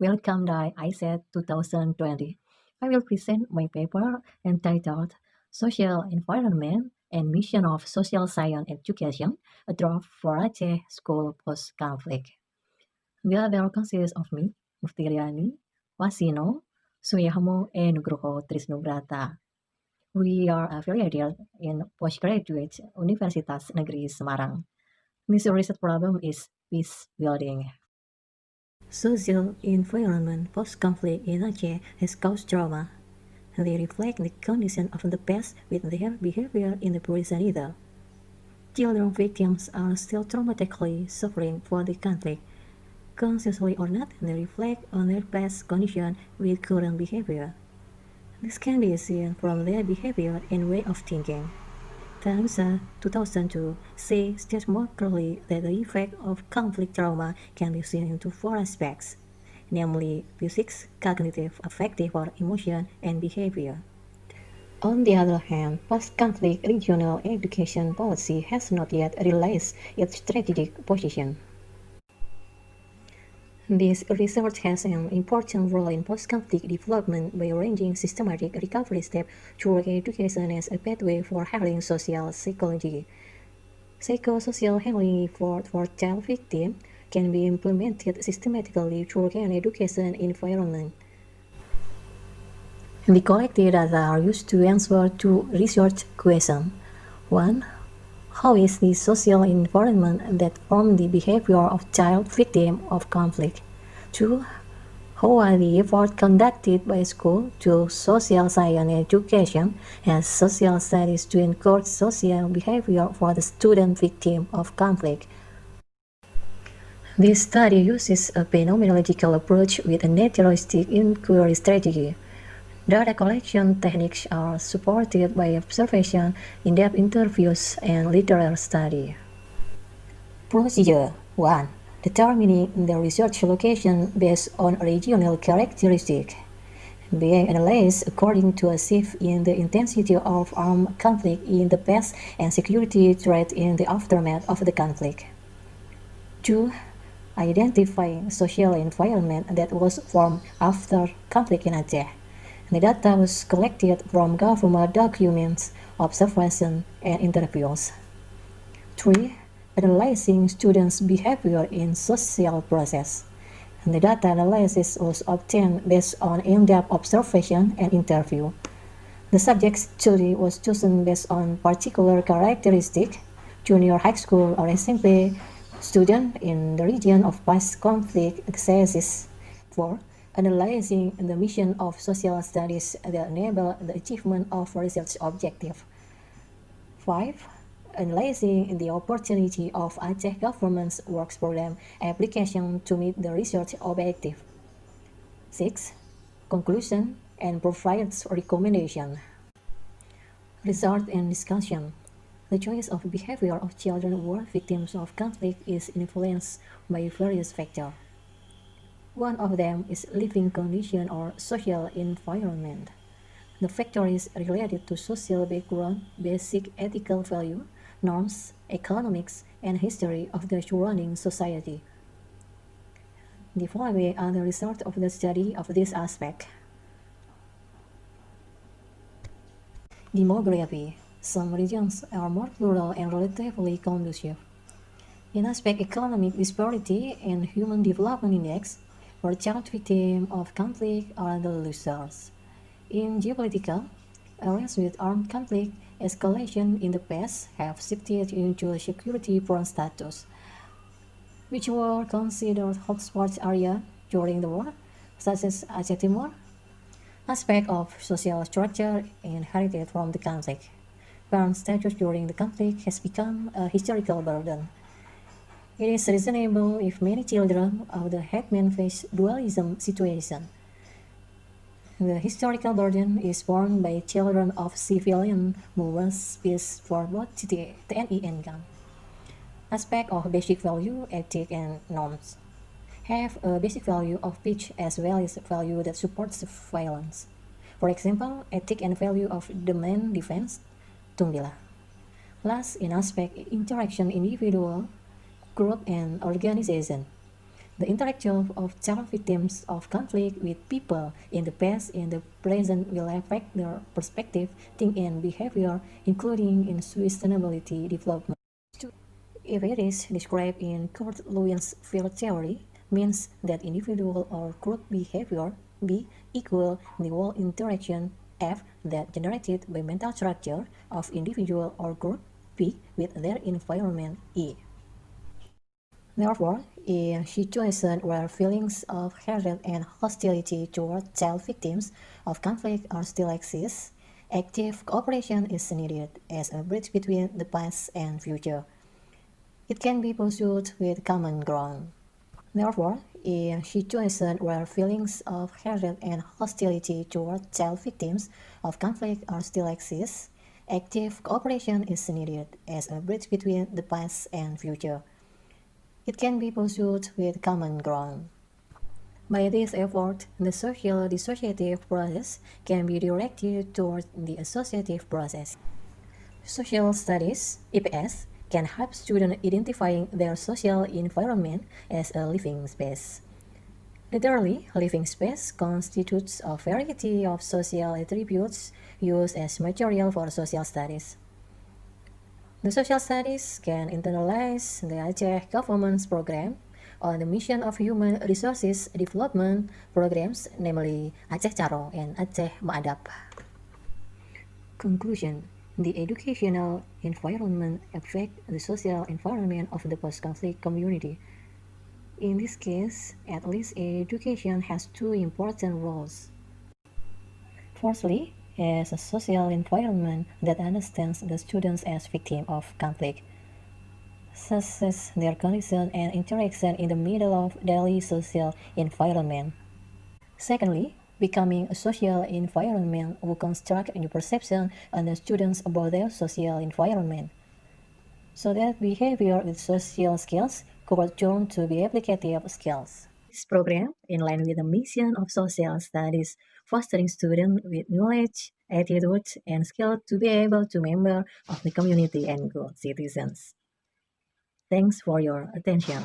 Welcome to ISET 2020. I will present my paper entitled Social Environment and Mission of Social Science Education, a draft for Aceh School Post-Conflict. The other consists of me, Muftiriani, Wasino, Suyahmo, and Nugroho Trisnubrata. We are affiliated in Postgraduate Universitas Negeri Semarang. This research problem is peace building. Social environment post-conflict in Aceh has caused trauma. They reflect the condition of the past with their behavior in the present either. Children victims are still traumatically suffering for the conflict. Consciously or not, they reflect on their past condition with current behavior. This can be seen from their behavior and way of thinking. Tanusa 2002 states more clearly that the effect of conflict trauma can be seen into four aspects, namely physics, cognitive, affective or emotion, and behavior. On the other hand, post-conflict regional education policy has not yet realized its strategic position. This research has an important role in post-conflict development by arranging systematic recovery steps through education as a pathway for handling social psychology. Psychosocial handling for child victims can be implemented systematically through an education environment. The collected data are used to answer two research questions. 1. How is the social environment that forms the behavior of child victims of conflict? 2. How are the efforts conducted by school to social science education and social studies to encourage social behavior for the student victim of conflict? This study uses a phenomenological approach with a naturalistic inquiry strategy. Data collection techniques are supported by observation, in-depth interviews, and literary study. Procedure 1. Determining the research location based on regional characteristics. Being analyzed according to a shift in the intensity of armed conflict in the past and security threat in the aftermath of the conflict. 2. Identifying social environment that was formed after conflict in Aceh. The data was collected from government documents, observation, and interviews. 3. Analyzing students' behavior in social process. The data analysis was obtained based on in-depth observation and interview. The subject study was chosen based on particular characteristics, junior high school or SMP student in the region of post-conflict accesses. 4. Analyzing the mission of social studies that enable the achievement of research objective. 5. Analyzing the opportunity of Aceh government's works program application to meet the research objective. 6. Conclusion and provides recommendation. Result and discussion. The choice of behavior of children who are victims of conflict is influenced by various factors. One of them is living condition or social environment. The factor is related to social background, basic ethical value, norms, economics, and history of the surrounding society. The following are the results of the study of this aspect. Demography. Some regions are more plural and relatively conducive. In aspect economic disparity and human development index, where child victims of conflict are the losers. In geopolitical, areas with armed conflict escalation in the past have shifted into a security-prone status, which were considered hotspot area during the war, such as Aceh Timur. Aspect of social structure inherited from the conflict. Parent status during the conflict has become a historical burden. It is reasonable if many children of the headmen face dualism situation. The historical burden is borne by children of civilian movements peace for both TNI and GAM. Aspect of basic value, ethic, and norms have a basic value of peace as well as value that supports violence. For example, ethic and value of demand defense, Tumbila. Last, in aspect interaction individual, group, and organization. The interaction of child victims of conflict with people in the past and the present will affect their perspective, thinking, and behavior, including in sustainability development. If it is described in Kurt Lewin's field theory, means that individual or group behavior B equal the whole interaction F that generated by mental structure of individual or group P with their environment E. Therefore, in situations where feelings of hatred and hostility toward child victims of conflict are still exist, active cooperation is needed as a bridge between the past and future. It can be pursued with common ground. Therefore, in situations where feelings of hatred and hostility toward child victims of conflict are still exist, active cooperation is needed as a bridge between the past and future. It can be pursued with common ground. By this effort, the social dissociative process can be directed toward the associative process. Social studies (EPS) can help students identifying their social environment as a living space. Literally, living space constitutes a variety of social attributes used as material for social studies. The social studies can internalize the Aceh government's program on the mission of human resources development programs, namely Aceh Caro and Aceh Maadab. Conclusion: the educational environment affects the social environment of the post-conflict community. In this case, at least education has two important roles. Firstly, as a social environment that understands the students as victims of conflict, assesses their condition and interaction in the middle of daily social environment. Secondly, becoming a social environment will construct a new perception on the students about their social environment, so that behavior with social skills could turn to be applicative skills. This program, in line with the mission of social studies, fostering students with knowledge, attitude, and skill to be able to member of the community and good citizens. Thanks for your attention.